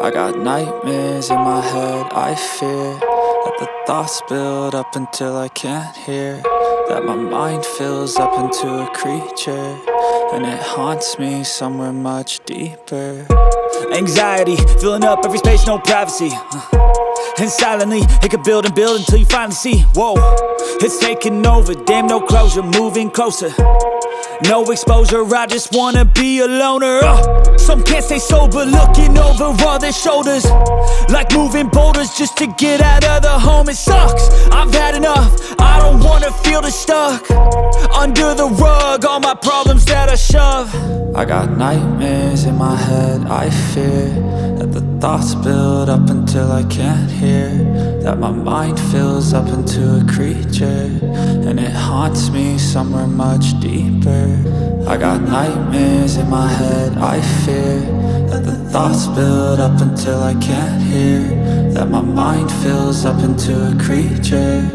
I got nightmares in my head, I fear that the thoughts build up until I can't hear, that my mind fills up into a creature, and it haunts me somewhere much deeper. Anxiety, filling up every space, no privacy. And silently, it could build and build until you finally see, whoa, it's taking over, damn no closure, moving closer. No exposure, I just wanna be a loner. Some can't stay sober, looking over all their shoulders, like moving boulders just to get out of the home. It sucks, I've had enough, I don't wanna feel the stuck under the rug, all my problems that I shove. I got nightmares in my head, I fear that the thoughts build up until I can't hear, that my mind fills up into a creature, and it haunts me somewhere much deeper. I got nightmares in my head, I fear that the thoughts build up until I can't hear, that my mind fills up into a creature,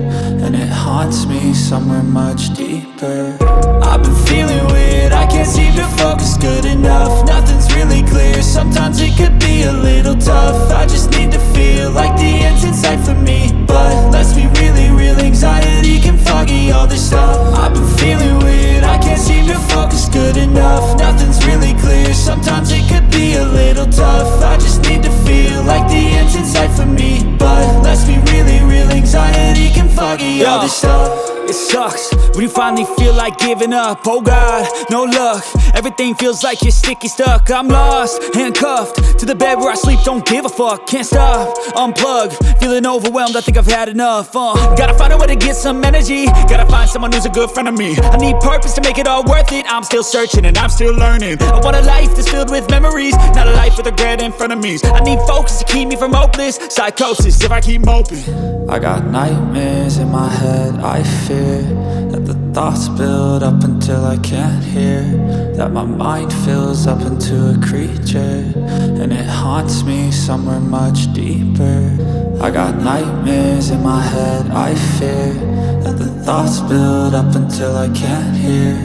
and it haunts me somewhere much deeper. I've been feeling weird, I can't seem to focus good enough. Nothing's really clear, sometimes it could be a little tough. I just need to feel like the end's in sight for me, but let's be really real, anxiety can foggy all this stuff. I've been feeling weird, I can't seem to focus good enough. Nothing's really clear, sometimes it could be a little tough. I just need to feel like the end's in sight for me, but let's be really real, anxiety can foggy all this stuff. It sucks when you finally feel like giving up. Oh God, no luck, everything feels like you're sticky stuck. I'm lost, handcuffed to the bed where I sleep, don't give a fuck. Can't stop, unplug, feeling overwhelmed, I think I've had enough. Gotta find a way to get some energy, gotta find someone who's a good friend of me. I need purpose to make it all worth it, I'm still searching and I'm still learning. I want a life that's filled with memories, not a life with regret and frenemies. I need focus to keep me from hopeless psychosis if I keep moping. I got nightmares in my head, I fear that the thoughts build up until I can't hear, that my mind fills up into a creature, and it haunts me somewhere much deeper. I got nightmares in my head, I fear that the thoughts build up until I can't hear,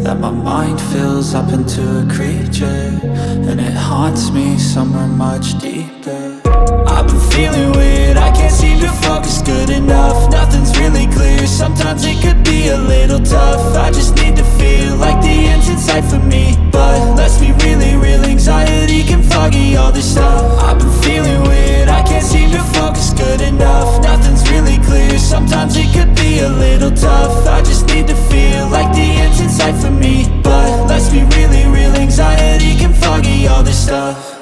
that my mind fills up into a creature, and it haunts me somewhere much deeper. I've been feeling weird, I can't seem to focus good enough. Nothing's really clear, sometimes it could be a little tough. I just need to feel like the end's in sight for me, but let's be really real, anxiety can foggy all this stuff. I've been feeling weird, I can't seem to focus good enough. Nothing's really clear, sometimes it could be a little tough. I just need to feel like the end's in sight for me, but let's be really real, anxiety can foggy all this stuff.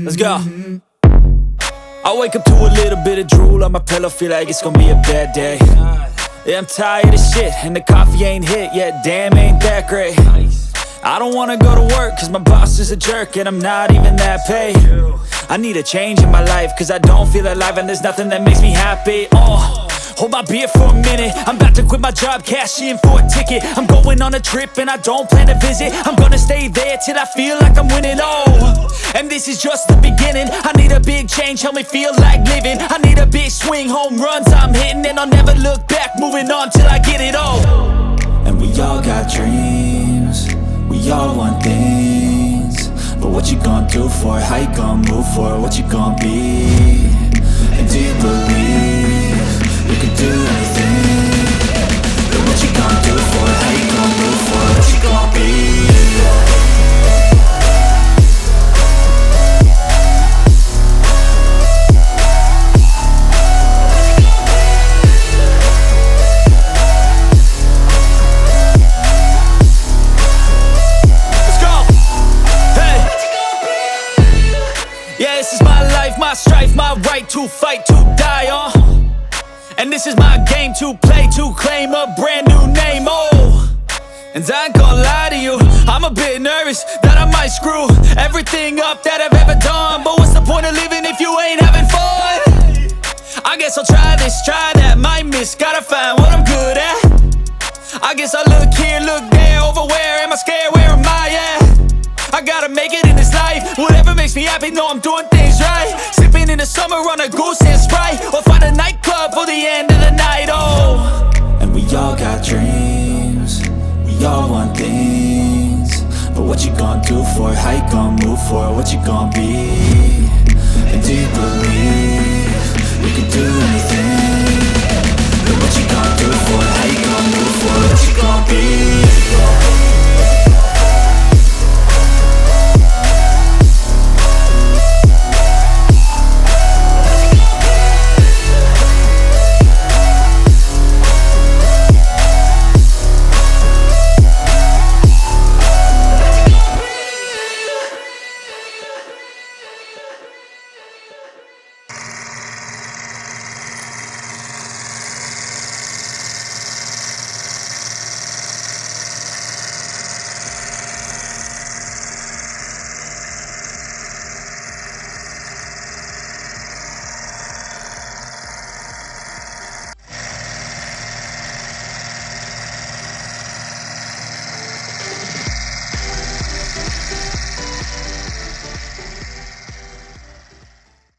Let's go. I wake up to a little bit of drool on my pillow, feel like it's gonna be a bad day. Yeah, I'm tired of shit, and the coffee ain't hit yet, damn ain't that great. I don't wanna go to work, cause my boss is a jerk, and I'm not even that paid. I need a change in my life, cause I don't feel alive, and there's nothing that makes me happy. Hold my beer for a minute, I'm about to quit my job, cash in for a ticket. I'm going on a trip and I don't plan to visit, I'm gonna stay there till I feel like I'm winning, and this is just the beginning. I need a big change, help me feel like living. I need a big swing, home runs I'm hitting, and I'll never look back, moving on till I get it all. And we all got dreams, we all want things, but what you gonna do for it? How you gonna move for it? What you gonna be? And do you believe you can do anything? But what you gonna do for it? How you gonna move for it? What you gonna be? Let's go! Hey! Yeah, this is my life, my strife, my right to fight, to die, and this is my game to play, to claim a brand new name, and I ain't gonna lie to you, I'm a bit nervous that I might screw everything up that I've ever done. But what's the point of living if you ain't having fun? I guess I'll try this, try that, might miss, gotta find what I'm good at. I guess I look here, look there, over where am I scared, where am I at? I gotta make it in this life, whatever makes me happy, know I'm doing things right. Sipping Chilling in the summer on a goose and Sprite, or find a nightclub for the end of the night, oh. And we all got dreams, we all want things, but what you gonna do for it? How you gonna move for it? What you gonna be? And do you believe